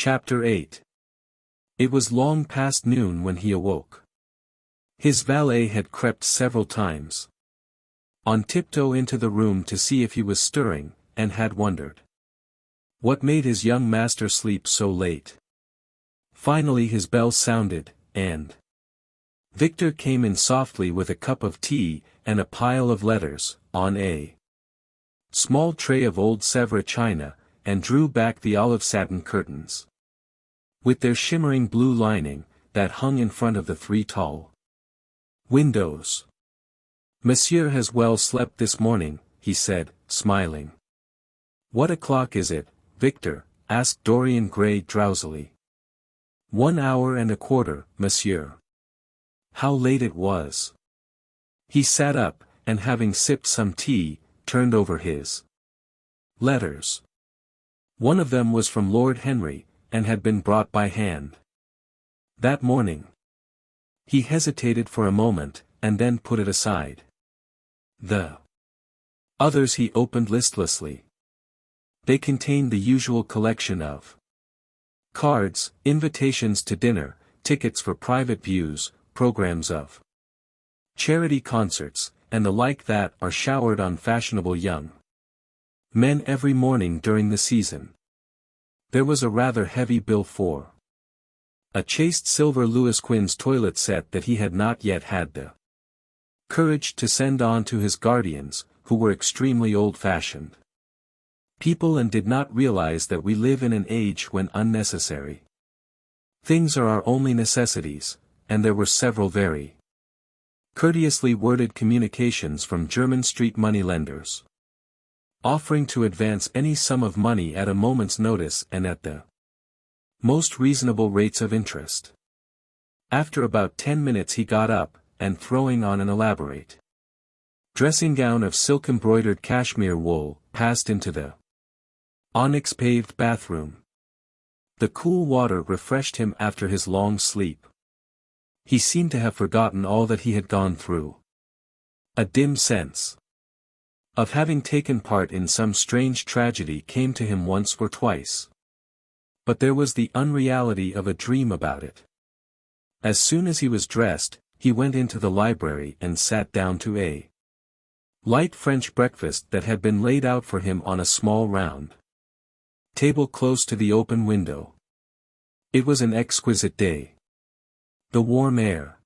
Chapter 8. It was long past noon when he awoke. His valet had crept several times on tiptoe into the room to see if he was stirring, and had wondered what made his young master sleep so late. Finally his bell sounded, and Victor came in softly with a cup of tea and a pile of letters, on a small tray of old Sevres china, and drew back the olive-satin curtains, with their shimmering blue lining, that hung in front of the 3 tall windows. "Monsieur has well slept this morning," he said, smiling. "What o'clock is it, Victor?" asked Dorian Gray drowsily. 1 hour and a quarter, monsieur." How late it was. He sat up, and having sipped some tea, turned over his letters. One of them was from Lord Henry, and had been brought by hand that morning. He hesitated for a moment, and then put it aside. The others he opened listlessly. They contained the usual collection of cards, invitations to dinner, tickets for private views, programs of charity concerts, and the like that are showered on fashionable young men every morning during the season. There was a rather heavy bill for a chased silver Louis Quinze toilet set that he had not yet had the courage to send on to his guardians, who were extremely old-fashioned people and did not realize that we live in an age when unnecessary things are our only necessities, and there were several very courteously worded communications from German street moneylenders, offering to advance any sum of money at a moment's notice and at the most reasonable rates of interest. After about 10 minutes he got up, and throwing on an elaborate dressing gown of silk-embroidered cashmere wool, passed into the onyx-paved bathroom. The cool water refreshed him after his long sleep. He seemed to have forgotten all that he had gone through. A dim sense of having taken part in some strange tragedy came to him once or twice. But there was the unreality of a dream about it. As soon as he was dressed, he went into the library and sat down to a light French breakfast that had been laid out for him on a small round table close to the open window. It was an exquisite day. The warm air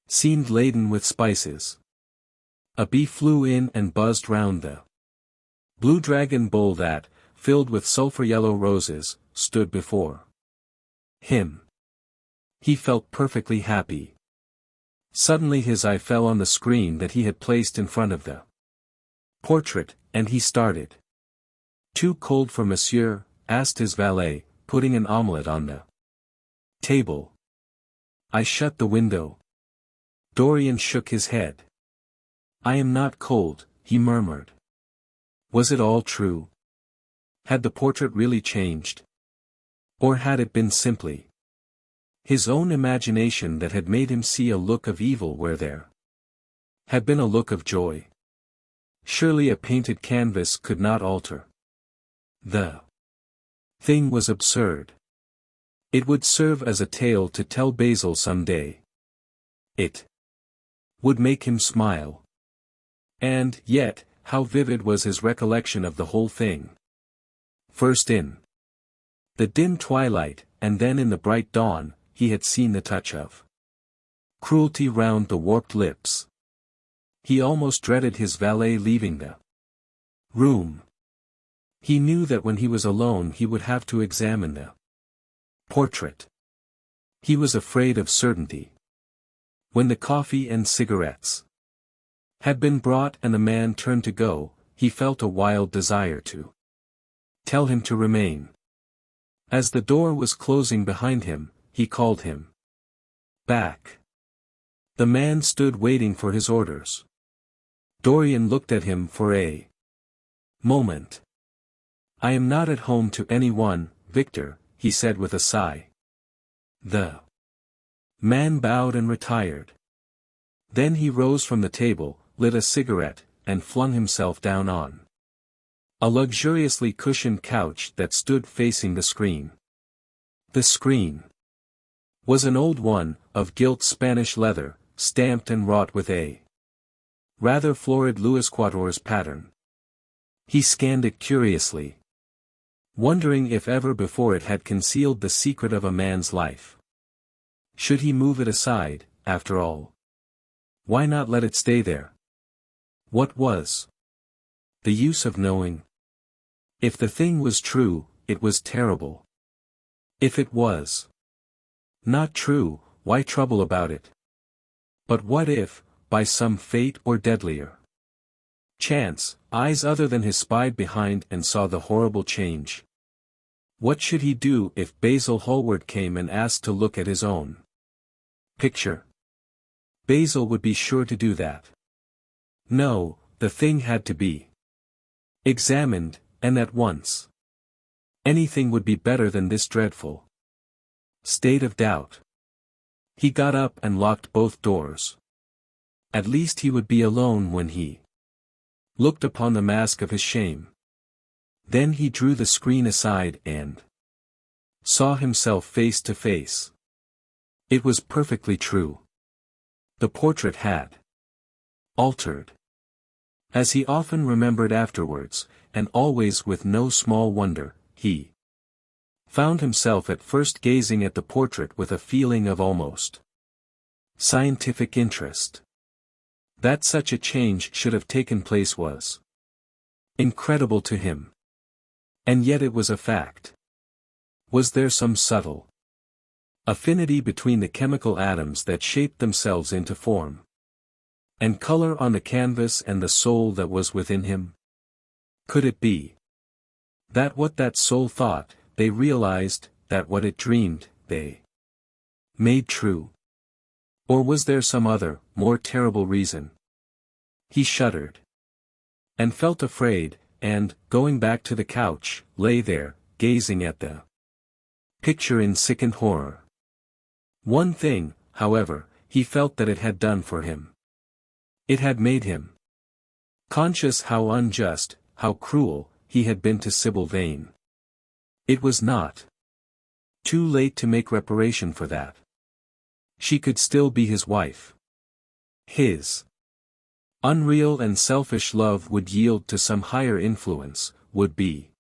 seemed laden with spices. A bee flew in and buzzed round the blue dragon bowl that, filled with sulphur-yellow roses, stood before him. He felt perfectly happy. Suddenly his eye fell on the screen that he had placed in front of the portrait, and he started. "Too cold for monsieur?" asked his valet, putting an omelette on the table. "I shut the window." Dorian shook his head. "I am not cold," he murmured. Was it all true? Had the portrait really changed? Or had it been simply his own imagination that had made him see a look of evil where there had been a look of joy? Surely a painted canvas could not alter. The thing was absurd. It would serve as a tale to tell Basil some day. It would make him smile. And, yet, how vivid was his recollection of the whole thing. First in the dim twilight, and then in the bright dawn, he had seen the touch of cruelty round the warped lips. He almost dreaded his valet leaving the room. He knew that when he was alone he would have to examine the portrait. He was afraid of certainty. When the coffee and cigarettes had been brought and the man turned to go, he felt a wild desire to tell him to remain. As the door was closing behind him, he called him back. The man stood waiting for his orders. Dorian looked at him for a moment. "I am not at home to anyone, Victor," he said with a sigh. The man bowed and retired. Then he rose from the table, lit a cigarette, and flung himself down on a luxuriously cushioned couch that stood facing the screen. The screen was an old one, of gilt Spanish leather, stamped and wrought with a rather florid Louis XIV's pattern. He scanned it curiously, wondering if ever before it had concealed the secret of a man's life. Should he move it aside, after all? Why not let it stay there? What was the use of knowing? If the thing was true, it was terrible. If it was not true, why trouble about it? But what if, by some fate or deadlier chance, eyes other than his spied behind and saw the horrible change? What should he do if Basil Hallward came and asked to look at his own picture? Basil would be sure to do that. No, the thing had to be examined, and at once. Anything would be better than this dreadful state of doubt. He got up and locked both doors. At least he would be alone when he looked upon the mask of his shame. Then he drew the screen aside and saw himself face to face. It was perfectly true. The portrait had altered. As he often remembered afterwards, and always with no small wonder, he found himself at first gazing at the portrait with a feeling of almost scientific interest. That such a change should have taken place was incredible to him. And yet it was a fact. Was there some subtle affinity between the chemical atoms that shaped themselves into form and color on the canvas and the soul that was within him? Could it be that what that soul thought, they realized, that what it dreamed, they made true? Or was there some other, more terrible reason? He shuddered and felt afraid, and, going back to the couch, lay there, gazing at the picture in sickened horror. One thing, however, he felt that it had done for him. It had made him conscious how unjust, how cruel, he had been to Sybil Vane. It was not too late to make reparation for that. She could still be his wife. His unreal and selfish love would yield to some higher influence, would be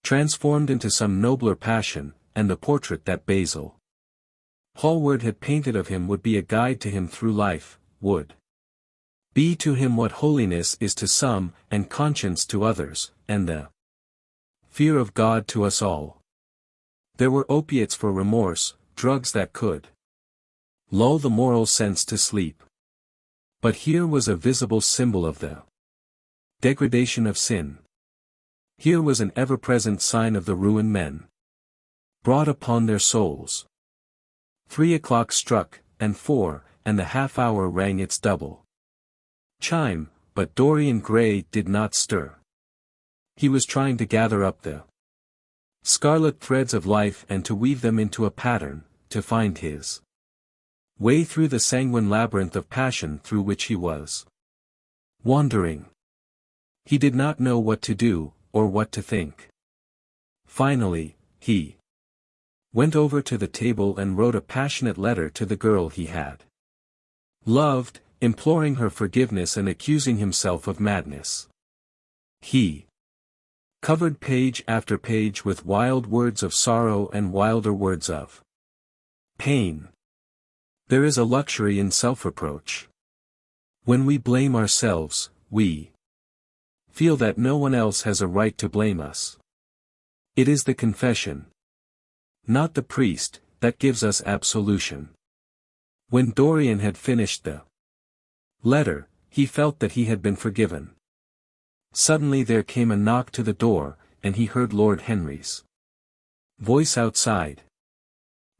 transformed into some nobler passion, and the portrait that Basil Hallward had painted of him would be a guide to him through life, would be to him what holiness is to some, and conscience to others, and the fear of God to us all. There were opiates for remorse, drugs that could lull the moral sense to sleep. But here was a visible symbol of the degradation of sin. Here was an ever-present sign of the ruin men brought upon their souls. 3 o'clock struck, and 4, and the half-hour rang its double chime, but Dorian Gray did not stir. He was trying to gather up the scarlet threads of life and to weave them into a pattern, to find his way through the sanguine labyrinth of passion through which he was wandering. He did not know what to do, or what to think. Finally, he went over to the table and wrote a passionate letter to the girl he had loved, imploring her forgiveness and accusing himself of madness. He covered page after page with wild words of sorrow and wilder words of pain. There is a luxury in self-reproach. When we blame ourselves, we feel that no one else has a right to blame us. It is the confession, not the priest, that gives us absolution. When Dorian had finished the letter, he felt that he had been forgiven. Suddenly there came a knock to the door, and he heard Lord Henry's voice outside.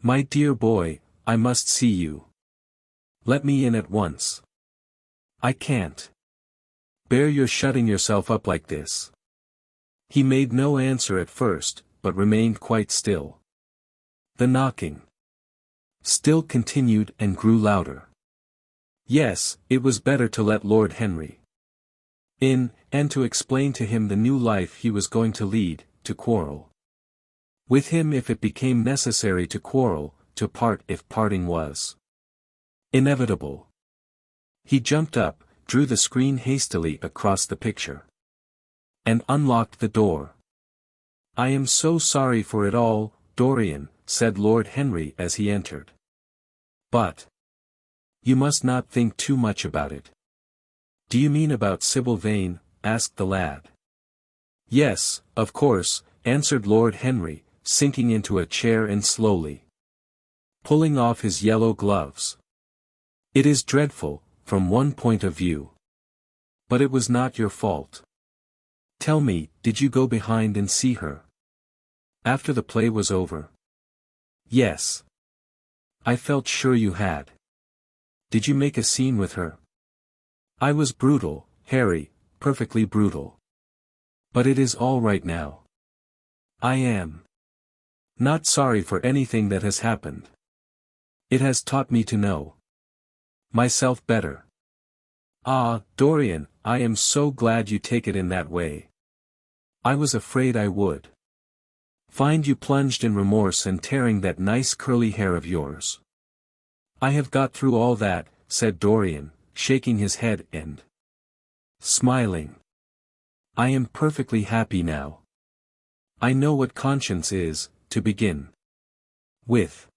"My dear boy, I must see you. Let me in at once. I can't bear your shutting yourself up like this." He made no answer at first, but remained quite still. The knocking still continued and grew louder. Yes, it was better to let Lord Henry in, and to explain to him the new life he was going to lead, to quarrel With him if it became necessary to quarrel, to part if parting was inevitable. He jumped up, drew the screen hastily across the picture, and unlocked the door. "I am so sorry for it all, Dorian," said Lord Henry as he entered. "But you must not think too much about it." "Do you mean about Sybil Vane?" asked the lad. "Yes, of course," answered Lord Henry, sinking into a chair and slowly pulling off his yellow gloves. "It is dreadful, from one point of view. But it was not your fault. Tell me, did you go behind and see her? After the play was over?" "Yes. I felt sure you had." "Did you make a scene with her?" "I was brutal, Harry, perfectly brutal. But it is all right now. I am not sorry for anything that has happened. It has taught me to know myself better." "Ah, Dorian, I am so glad you take it in that way. I was afraid I would find you plunged in remorse and tearing that nice curly hair of yours." "I have got through all that," said Dorian, shaking his head and smiling. "I am perfectly happy now. I know what conscience is, to begin with.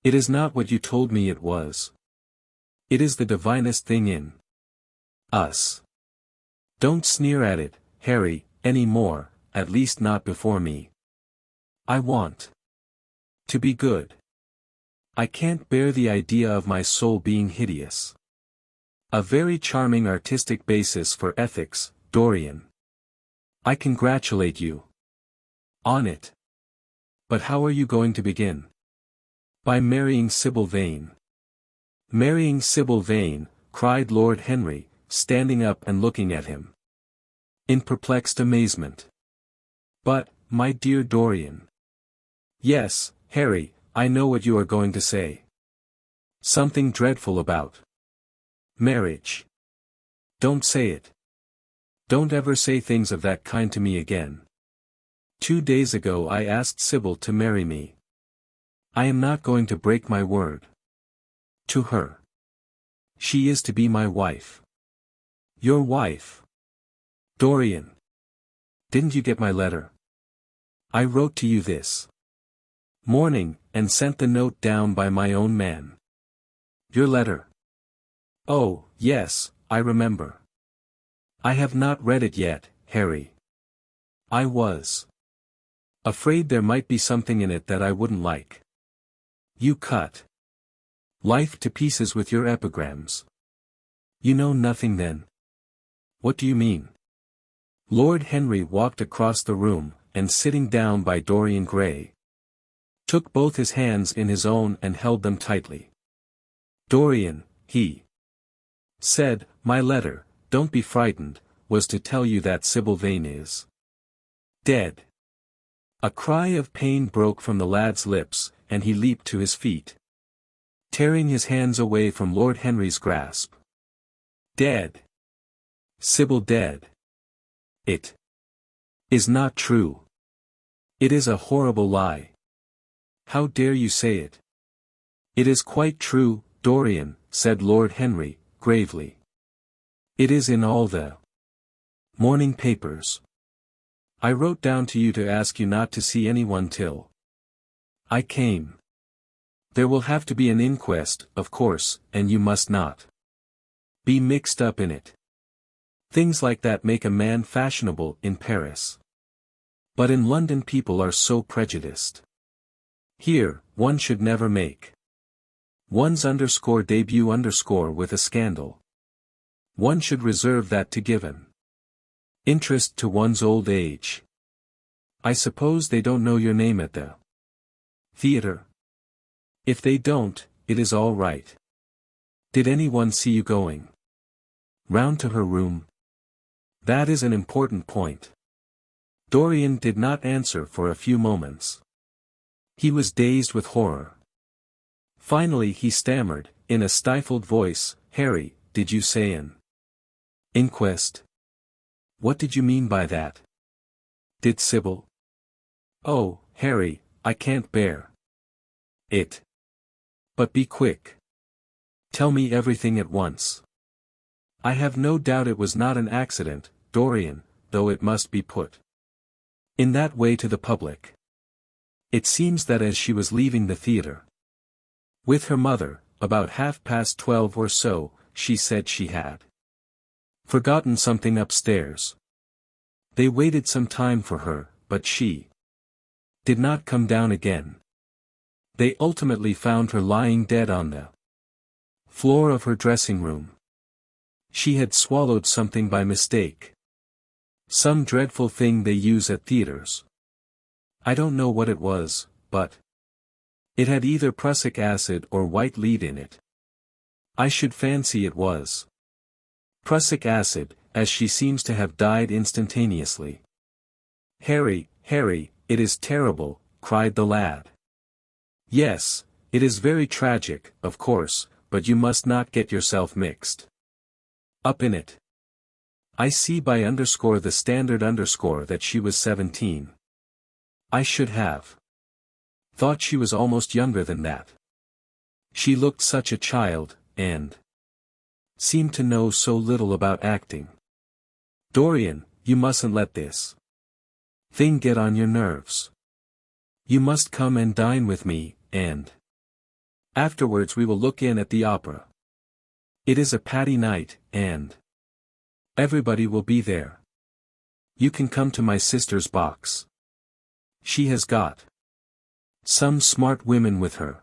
It is not what you told me it was. It is the divinest thing in us. Don't sneer at it, Harry, any more, at least not before me. I want to be good. I can't bear the idea of my soul being hideous." "A very charming artistic basis for ethics, Dorian. I congratulate you on it. But how are you going to begin?" "By marrying Sybil Vane." "Marrying Sybil Vane," cried Lord Henry, standing up and looking at him in perplexed amazement. "But, my dear Dorian." "Yes, Harry, I know what you are going to say. Something dreadful about marriage." "Don't say it. Don't ever say things of that kind to me again. 2 days ago I asked Sybil to marry me. I am not going to break my word to her. She is to be my wife." "Your wife? Dorian. Didn't you get my letter? I wrote to you this morning, and sent the note down by my own man." "Your letter? Oh, yes, I remember. I have not read it yet, Harry. I was afraid there might be something in it that I wouldn't like. You cut life to pieces with your epigrams. You know nothing then." "What do you mean?" Lord Henry walked across the room, and sitting down by Dorian Gray, took both his hands in his own and held them tightly. "Dorian," he said, "my letter, don't be frightened, was to tell you that Sybil Vane is dead." A cry of pain broke from the lad's lips, and he leaped to his feet, tearing his hands away from Lord Henry's grasp. "Dead? Sybil dead? It is not true. It is a horrible lie. How dare you say it?" "It is quite true, Dorian," said Lord Henry, gravely. "It is in all the morning papers. I wrote down to you to ask you not to see anyone till I came. There will have to be an inquest, of course, and you must not be mixed up in it. Things like that make a man fashionable in Paris. But in London people are so prejudiced. Here, one should never make one's debut with a scandal. One should reserve that to give an interest to one's old age. I suppose they don't know your name at the theater? If they don't, it is all right. Did anyone see you going round to her room? That is an important point." Dorian did not answer for a few moments. He was dazed with horror. Finally he stammered, in a stifled voice, "Harry, did you say an inquest? What did you mean by that? Did Sybil—" "Oh, Harry, I can't bear it. But be quick. Tell me everything at once. I have no doubt it was not an accident, Dorian, though it must be put in that way to the public. It seems that as she was leaving the theatre with her mother, about 12:30 or so, she said she had forgotten something upstairs. They waited some time for her, but she did not come down again. They ultimately found her lying dead on the floor of her dressing room. She had swallowed something by mistake. Some dreadful thing they use at theaters. I don't know what it was, but it had either prussic acid or white lead in it. I should fancy it was prussic acid, as she seems to have died instantaneously. Harry, Harry, it is terrible, cried the lad. Yes, it is very tragic, of course, but you must not get yourself mixed up in it. I see by the standard that she was 17. I should have thought she was almost younger than that. She looked such a child, and seemed to know so little about acting. Dorian, you mustn't let this thing get on your nerves. You must come and dine with me, and afterwards we will look in at the opera. It is a Patty night, and everybody will be there. You can come to my sister's box. She has got some smart women with her.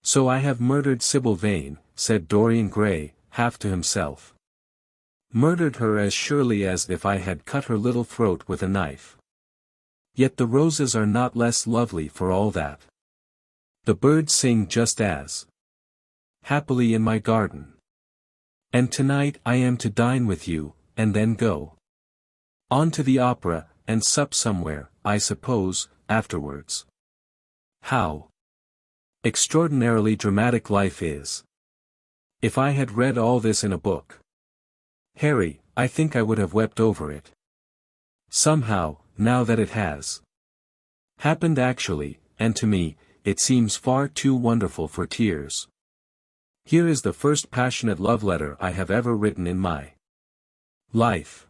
So I have murdered Sybil Vane, said Dorian Gray, half to himself. Murdered her as surely as if I had cut her little throat with a knife. Yet the roses are not less lovely for all that. The birds sing just as happily in my garden. And tonight I am to dine with you, and then go on to the opera, and sup somewhere, I suppose, afterwards. How extraordinarily dramatic life is. If I had read all this in a book, Harry, I think I would have wept over it. Somehow, now that it has happened actually, and to me, it seems far too wonderful for tears. Here is the first passionate love letter I have ever written in my life.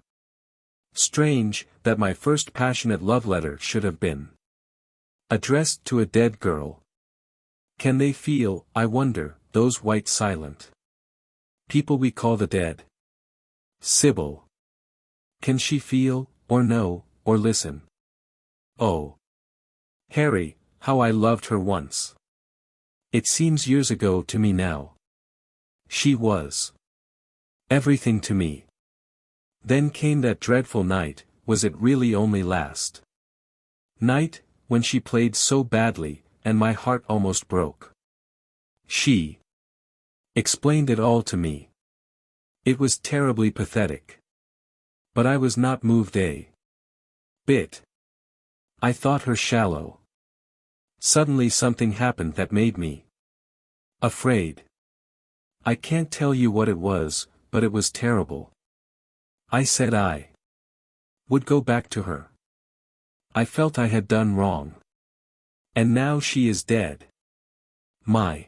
Strange, that my first passionate love letter should have been addressed to a dead girl. Can they feel, I wonder, those white silent people we call the dead? Sybil. Can she feel, or know, or listen? Oh, Harry, how I loved her once. It seems years ago to me now. She was everything to me. Then came that dreadful night, was it really only last night, when she played so badly, and my heart almost broke. She explained it all to me. It was terribly pathetic. But I was not moved a bit. I thought her shallow. Suddenly something happened that made me afraid. I can't tell you what it was, but it was terrible. I said I would go back to her. I felt I had done wrong. And now she is dead. My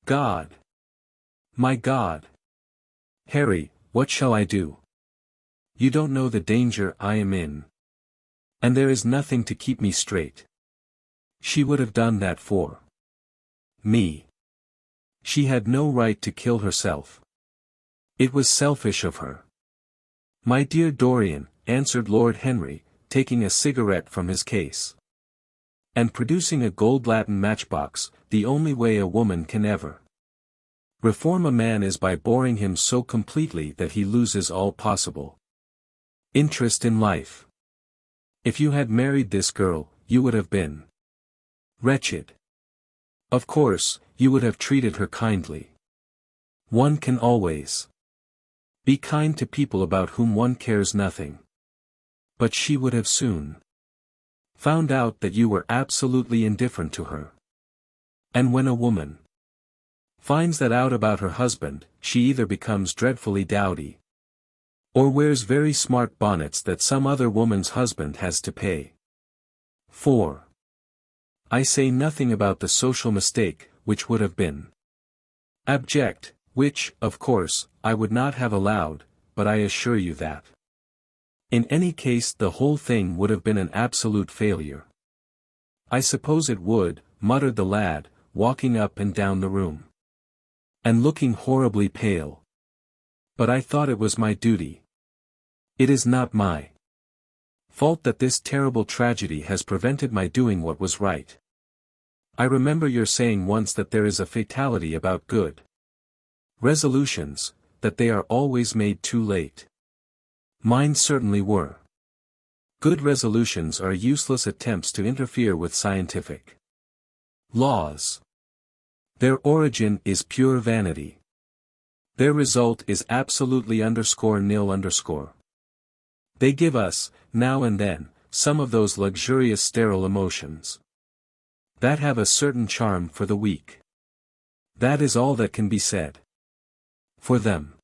God. My God. Harry, what shall I do? You don't know the danger I am in. And there is nothing to keep me straight. She would have done that for me. She had no right to kill herself. It was selfish of her. My dear Dorian, answered Lord Henry, taking a cigarette from his case and producing a gold latten matchbox, the only way a woman can ever reform a man is by boring him so completely that he loses all possible interest in life. If you had married this girl, you would have been wretched. Of course, you would have treated her kindly. One can always be kind to people about whom one cares nothing. But she would have soon found out that you were absolutely indifferent to her. And when a woman finds that out about her husband, she either becomes dreadfully dowdy, or wears very smart bonnets that some other woman's husband has to pay 4. I say nothing about the social mistake, which would have been abject, which, of course, I would not have allowed, but I assure you that in any case the whole thing would have been an absolute failure. I suppose it would, muttered the lad, walking up and down the room, and looking horribly pale. But I thought it was my duty. It is not my fault that this terrible tragedy has prevented my doing what was right. I remember your saying once that there is a fatality about good resolutions, that they are always made too late. Mine certainly were. Good resolutions are useless attempts to interfere with scientific laws. Their origin is pure vanity. Their result is absolutely _nil_. They give us, now and then, some of those luxurious sterile emotions that have a certain charm for the weak. That is all that can be said for them.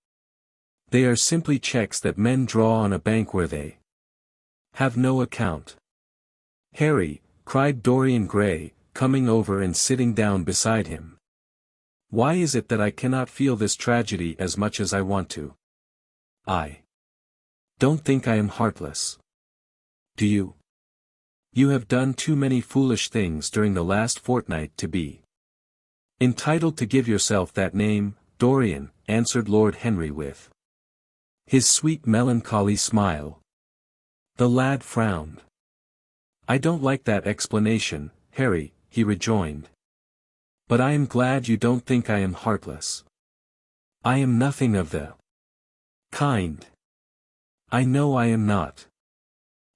They are simply checks that men draw on a bank where they have no account. Harry, cried Dorian Gray, coming over and sitting down beside him. Why is it that I cannot feel this tragedy as much as I want to? I don't think I am heartless. Do you? You have done too many foolish things during the last fortnight to be entitled to give yourself that name, Dorian, answered Lord Henry with his sweet melancholy smile. The lad frowned. I don't like that explanation, Harry, he rejoined. But I am glad you don't think I am heartless. I am nothing of the kind. I know I am not.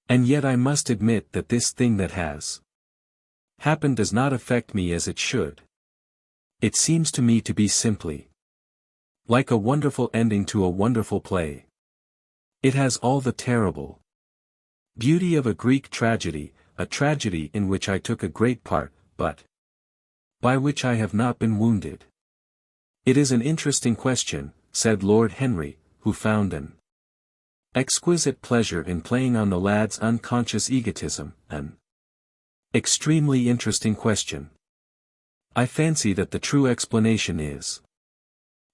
And yet I must admit that this thing that has happened does not affect me as it should. It seems to me to be simply like a wonderful ending to a wonderful play. It has all the terrible beauty of a Greek tragedy, a tragedy in which I took a great part, but by which I have not been wounded. It is an interesting question, said Lord Henry, who found an exquisite pleasure in playing on the lad's unconscious egotism, an extremely interesting question. I fancy that the true explanation is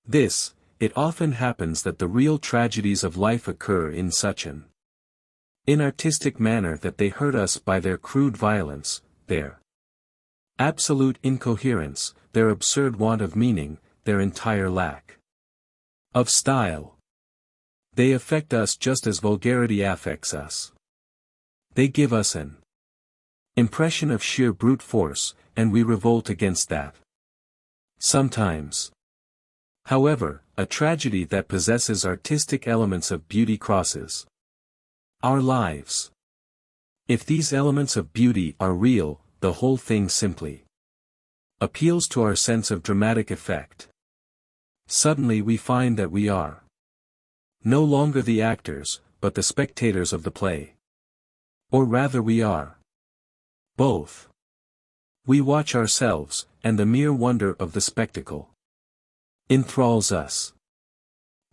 this: it often happens that the real tragedies of life occur in such an inartistic manner that they hurt us by their crude violence, their absolute incoherence, their absurd want of meaning, their entire lack of style. They affect us just as vulgarity affects us. They give us an impression of sheer brute force, and we revolt against that. Sometimes, however, a tragedy that possesses artistic elements of beauty crosses our lives. If these elements of beauty are real, the whole thing simply appeals to our sense of dramatic effect. Suddenly we find that we are no longer the actors, but the spectators of the play. Or rather we are both. We watch ourselves, and the mere wonder of the spectacle enthralls us.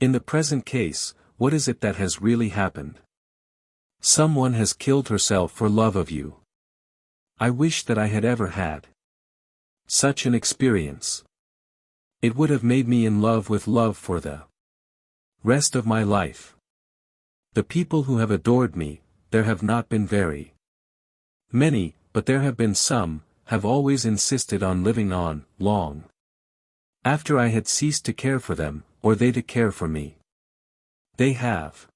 In the present case, what is it that has really happened? Someone has killed herself for love of you. I wish that I had ever had such an experience. It would have made me in love with love for the rest of my life. The people who have adored me, there have not been very many, but there have been some, have always insisted on living on, long after I had ceased to care for them, or they to care for me. They have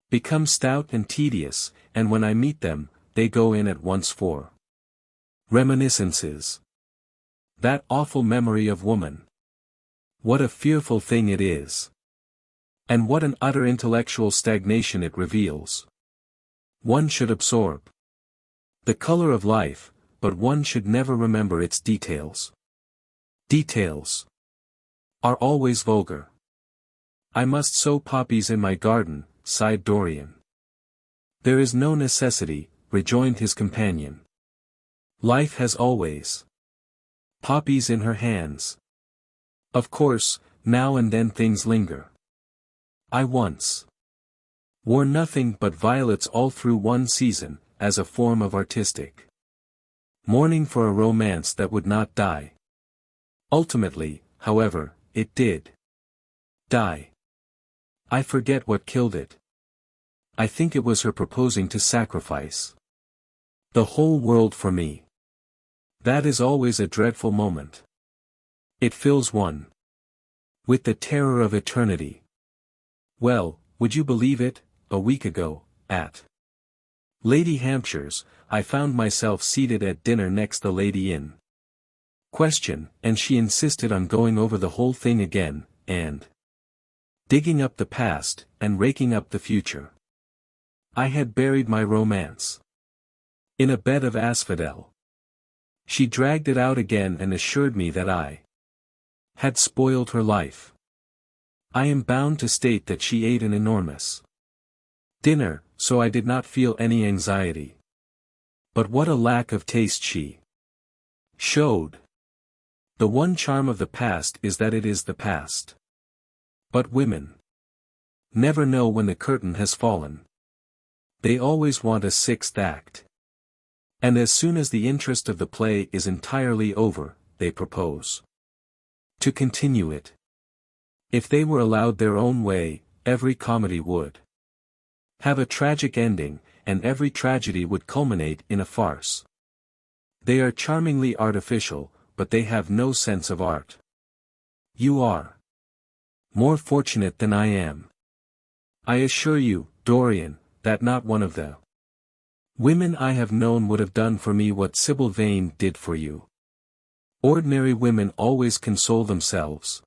become stout and tedious, and when I meet them, they go in at once for reminiscences. That awful memory of woman. What a fearful thing it is. And what an utter intellectual stagnation it reveals. One should absorb the color of life, but one should never remember its details. Details are always vulgar. I must sow poppies in my garden, sighed Dorian. There is no necessity, rejoined his companion. Life has always poppies in her hands. Of course, now and then things linger. I once wore nothing but violets all through one season, as a form of artistic mourning for a romance that would not die. Ultimately, however, it did die. I forget what killed it. I think it was her proposing to sacrifice the whole world for me. That is always a dreadful moment. It fills one with the terror of eternity. Well, would you believe it, a week ago, at Lady Hampshire's, I found myself seated at dinner next the lady in question, and she insisted on going over the whole thing again, and digging up the past, and raking up the future. I had buried my romance in a bed of asphodel. She dragged it out again and assured me that I had spoiled her life. I am bound to state that she ate an enormous dinner, so I did not feel any anxiety. But what a lack of taste she showed. The one charm of the past is that it is the past. But women never know when the curtain has fallen. They always want a sixth act. And as soon as the interest of the play is entirely over, they propose to continue it. If they were allowed their own way, every comedy would have a tragic ending, and every tragedy would culminate in a farce. They are charmingly artificial, but they have no sense of art. You are more fortunate than I am. I assure you, Dorian, that not one of the women I have known would have done for me what Sybil Vane did for you. Ordinary women always console themselves.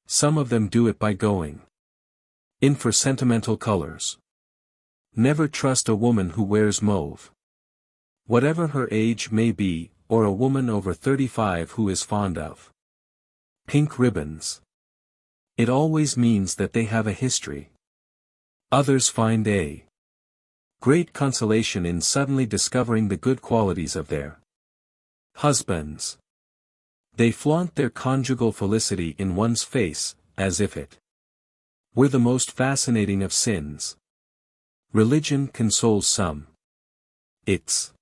Some of them do it by going in for sentimental colors. Never trust a woman who wears mauve, whatever her age may be, or a woman over 35 who is fond of pink ribbons. It always means that they have a history. Others find a great consolation in suddenly discovering the good qualities of their husbands. They flaunt their conjugal felicity in one's face, as if it were the most fascinating of sins. Religion consoles some. Its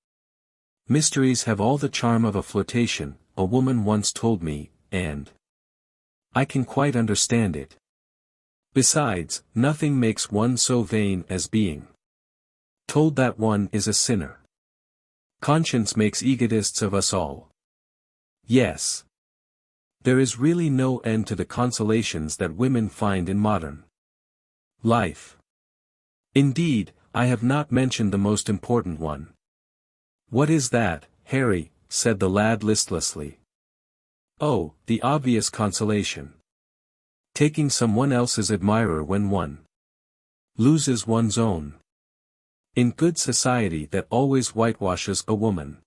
mysteries have all the charm of a flirtation, a woman once told me, and I can quite understand it. Besides, nothing makes one so vain as being told that one is a sinner. Conscience makes egotists of us all. Yes. There is really no end to the consolations that women find in modern life. Indeed, I have not mentioned the most important one. What is that, Harry? Said the lad listlessly. Oh, the obvious consolation. Taking someone else's admirer when one loses one's own. In good society that always whitewashes a woman.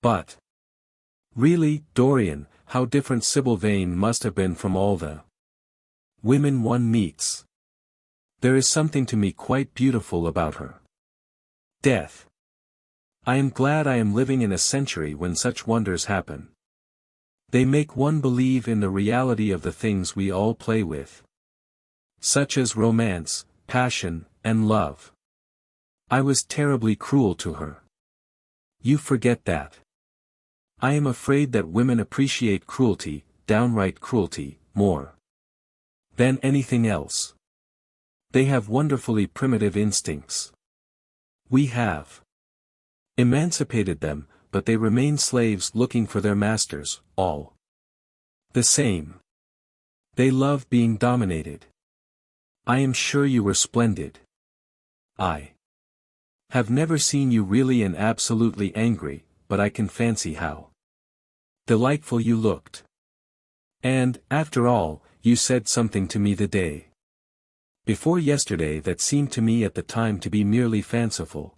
But really, Dorian, how different Sybil Vane must have been from all the women one meets. There is something to me quite beautiful about her. Death. I am glad I am living in a century when such wonders happen. They make one believe in the reality of the things we all play with. Such as romance, passion, and love. I was terribly cruel to her. You forget that. I am afraid that women appreciate cruelty, downright cruelty, more than anything else. They have wonderfully primitive instincts. We have emancipated them, but they remain slaves looking for their masters, all the same. They love being dominated. I am sure you were splendid. I have never seen you really and absolutely angry, but I can fancy how delightful you looked. And, after all, you said something to me the day before yesterday that seemed to me at the time to be merely fanciful.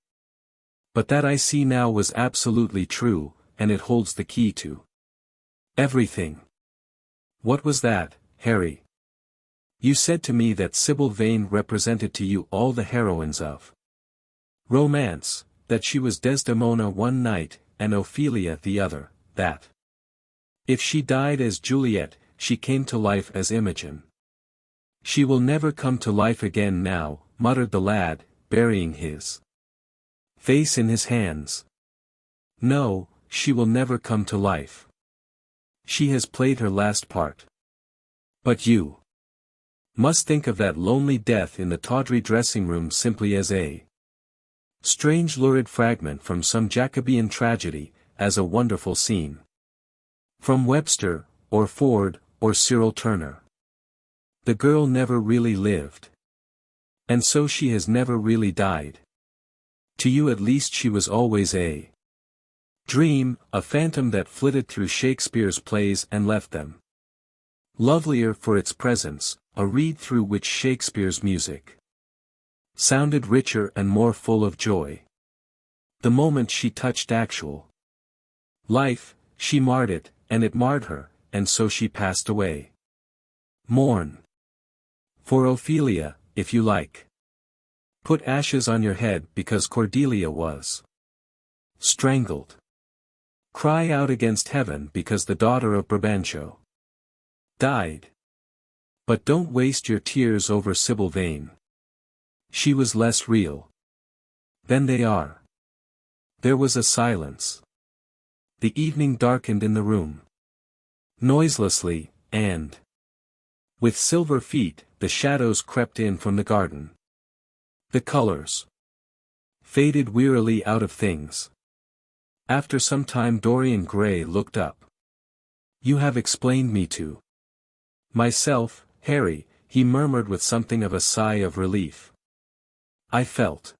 But that I see now was absolutely true, and it holds the key to everything. What was that, Harry? You said to me that Sybil Vane represented to you all the heroines of romance, that she was Desdemona one night, and Ophelia the other, that if she died as Juliet, she came to life as Imogen. She will never come to life again now, muttered the lad, burying his face in his hands. No, she will never come to life. She has played her last part. But you must think of that lonely death in the tawdry dressing room simply as a strange lurid fragment from some Jacobean tragedy, as a wonderful scene from Webster, or Ford, or Cyril Turner. The girl never really lived. And so she has never really died. To you at least she was always a dream, a phantom that flitted through Shakespeare's plays and left them lovelier for its presence, a reed through which Shakespeare's music sounded richer and more full of joy. The moment she touched actual life, she marred it, and it marred her, and so she passed away. Mourn for Ophelia, if you like. Put ashes on your head because Cordelia was strangled. Cry out against heaven because the daughter of Brabantio died. But don't waste your tears over Sybil Vane. She was less real than they are. There was a silence. The evening darkened in the room noiselessly, and with silver feet, the shadows crept in from the garden. The colors faded wearily out of things. After some time Dorian Gray looked up. You have explained me to myself, Harry, he murmured with something of a sigh of relief. I felt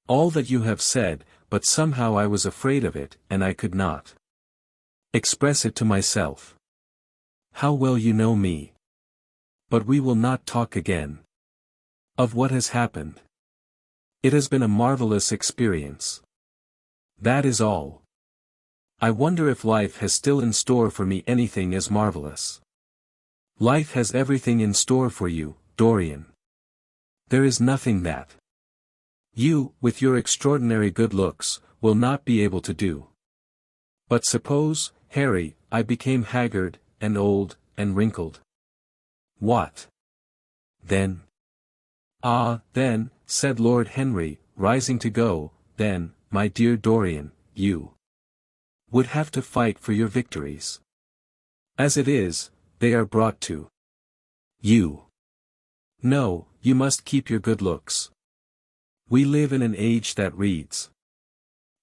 all that you have said, but somehow I was afraid of it, and I could not express it to myself. How well you know me. But we will not talk again of what has happened. It has been a marvelous experience. That is all. I wonder if life has still in store for me anything as marvelous. Life has everything in store for you, Dorian. There is nothing that you, with your extraordinary good looks, will not be able to do. But suppose, Harry, I became haggard, and old, and wrinkled. What then? Ah, then, said Lord Henry, rising to go, then, my dear Dorian, you would have to fight for your victories. As it is, they are brought to you. No, you must keep your good looks. We live in an age that reads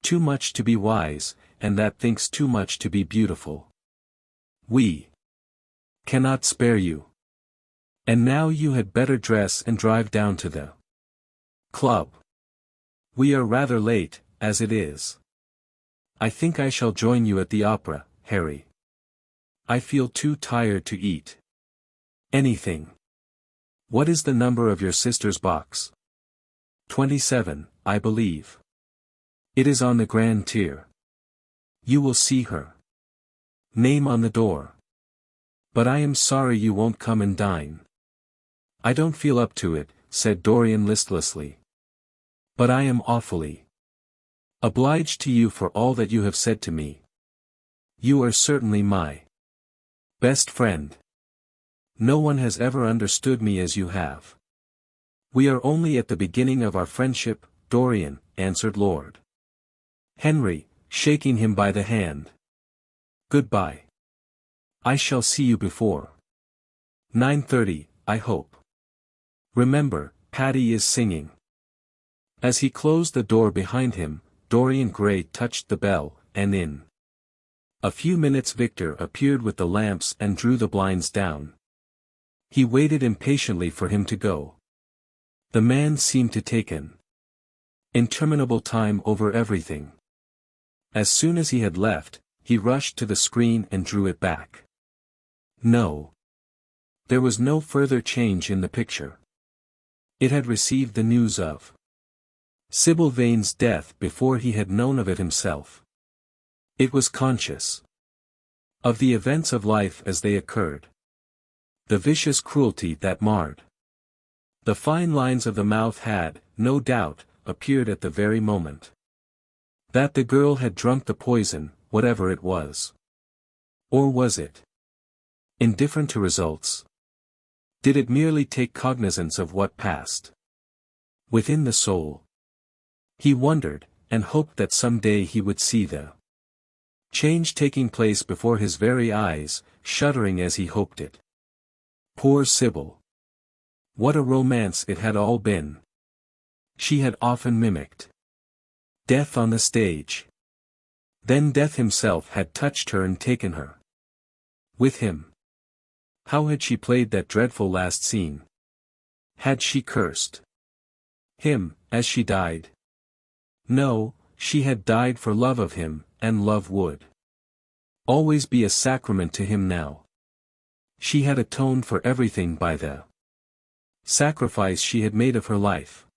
too much to be wise, and that thinks too much to be beautiful. We cannot spare you. And now you had better dress and drive down to the club. We are rather late, as it is. I think I shall join you at the opera, Harry. I feel too tired to eat anything. What is the number of your sister's box? 27, I believe. It is on the grand tier. You will see her name on the door. But I am sorry you won't come and dine. I don't feel up to it, said Dorian listlessly. But I am awfully obliged to you for all that you have said to me. You are certainly my best friend. No one has ever understood me as you have. We are only at the beginning of our friendship, Dorian, answered Lord Henry, shaking him by the hand. Goodbye. I shall see you before 9:30, I hope. Remember, Patty is singing. As he closed the door behind him, Dorian Gray touched the bell, and in a few minutes Victor appeared with the lamps and drew the blinds down. He waited impatiently for him to go. The man seemed to take an interminable time over everything. As soon as he had left, he rushed to the screen and drew it back. No. There was no further change in the picture. It had received the news of Sybil Vane's death before he had known of it himself. It was conscious of the events of life as they occurred. The vicious cruelty that marred the fine lines of the mouth had, no doubt, appeared at the very moment that the girl had drunk the poison, whatever it was. Or was it indifferent to results? Did it merely take cognizance of what passed within the soul? He wondered, and hoped that some day he would see the change taking place before his very eyes, shuddering as he hoped it. Poor Sybil! What a romance it had all been! She had often mimicked death on the stage. Then Death himself had touched her and taken her with him. How had she played that dreadful last scene? Had she cursed him, as she died? No, she had died for love of him, and love would always be a sacrament to him now. She had atoned for everything by the sacrifice she had made of her life.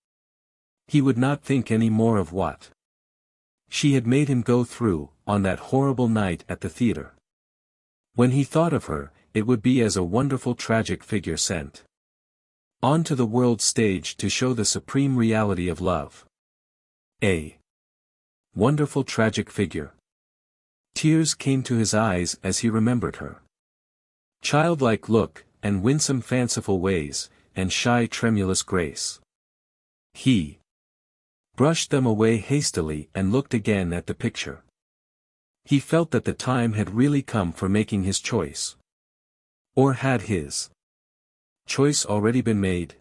He would not think any more of what she had made him go through, on that horrible night at the theater. When he thought of her, it would be as a wonderful tragic figure sent onto the world stage to show the supreme reality of love. A wonderful tragic figure. Tears came to his eyes as he remembered her childlike look, and winsome fanciful ways, and shy tremulous grace. He brushed them away hastily and looked again at the picture. He felt that the time had really come for making his choice. Or had his choice already been made?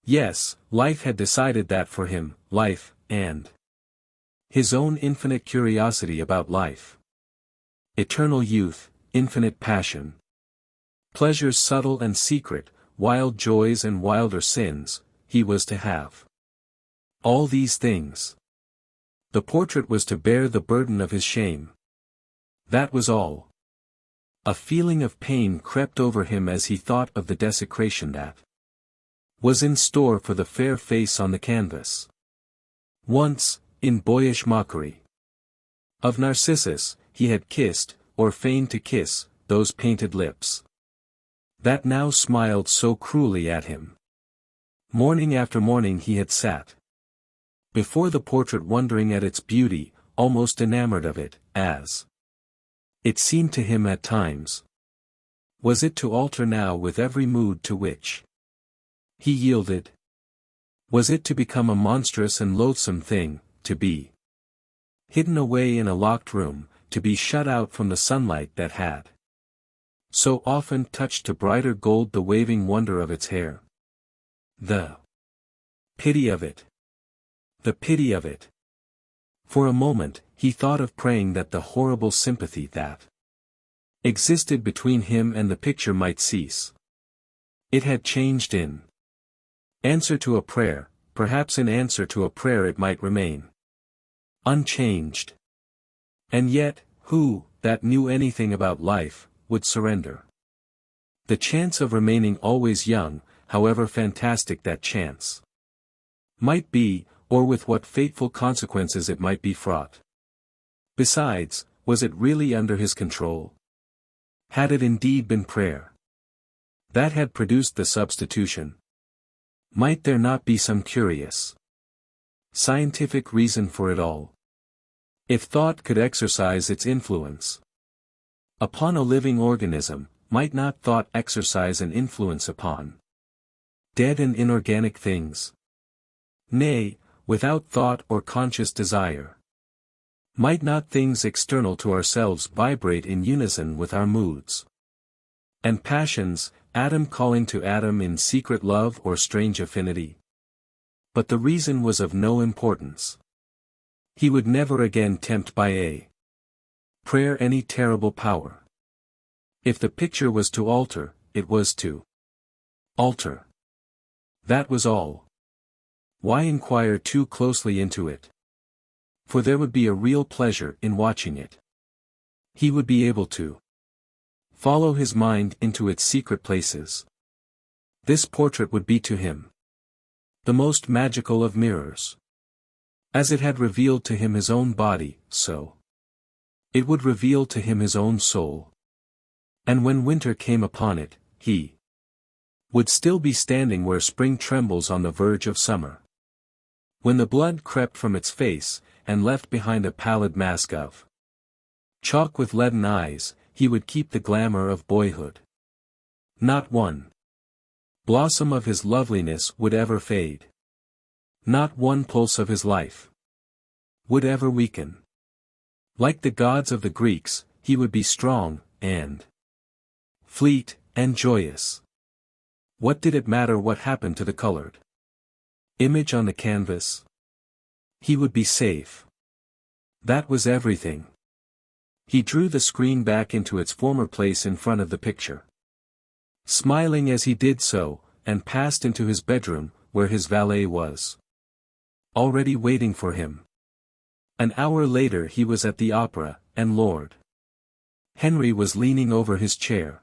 Yes, life had decided that for him, life, and his own infinite curiosity about life. Eternal youth, infinite passion. Pleasures subtle and secret, wild joys and wilder sins, he was to have. All these things. The portrait was to bear the burden of his shame. That was all. A feeling of pain crept over him as he thought of the desecration that was in store for the fair face on the canvas. Once, in boyish mockery of Narcissus, he had kissed, or feigned to kiss, those painted lips that now smiled so cruelly at him. Morning after morning he had sat before the portrait wondering at its beauty, almost enamored of it, as it seemed to him at times. Was it to alter now with every mood to which he yielded? Was it to become a monstrous and loathsome thing, to be hidden away in a locked room, to be shut out from the sunlight that had so often touched to brighter gold the waving wonder of its hair? The pity of it! The pity of it! For a moment, he thought of praying that the horrible sympathy that existed between him and the picture might cease. It had changed in answer to a prayer, perhaps in answer to a prayer it might remain unchanged. And yet, who, that knew anything about life, would surrender the chance of remaining always young, however fantastic that chance might be, or with what fateful consequences it might be fraught? Besides, was it really under his control? Had it indeed been prayer that had produced the substitution? Might there not be some curious scientific reason for it all? If thought could exercise its influence upon a living organism, might not thought exercise an influence upon dead and inorganic things? Nay, without thought or conscious desire, might not things external to ourselves vibrate in unison with our moods and passions, atom calling to atom in secret love or strange affinity? But the reason was of no importance. He would never again tempt by a prayer any terrible power. If the picture was to alter, it was to alter. That was all. Why inquire too closely into it? For there would be a real pleasure in watching it. He would be able to follow his mind into its secret places. This portrait would be to him the most magical of mirrors. As it had revealed to him his own body, so it would reveal to him his own soul. And when winter came upon it, he would still be standing where spring trembles on the verge of summer. When the blood crept from its face, and left behind a pallid mask of chalk with leaden eyes, he would keep the glamour of boyhood. Not one blossom of his loveliness would ever fade. Not one pulse of his life would ever weaken. Like the gods of the Greeks, he would be strong, and fleet, and joyous. What did it matter what happened to the colored image on the canvas? He would be safe. That was everything. He drew the screen back into its former place in front of the picture, smiling as he did so, and passed into his bedroom, where his valet was already waiting for him. An hour later he was at the opera, and Lord Henry was leaning over his chair.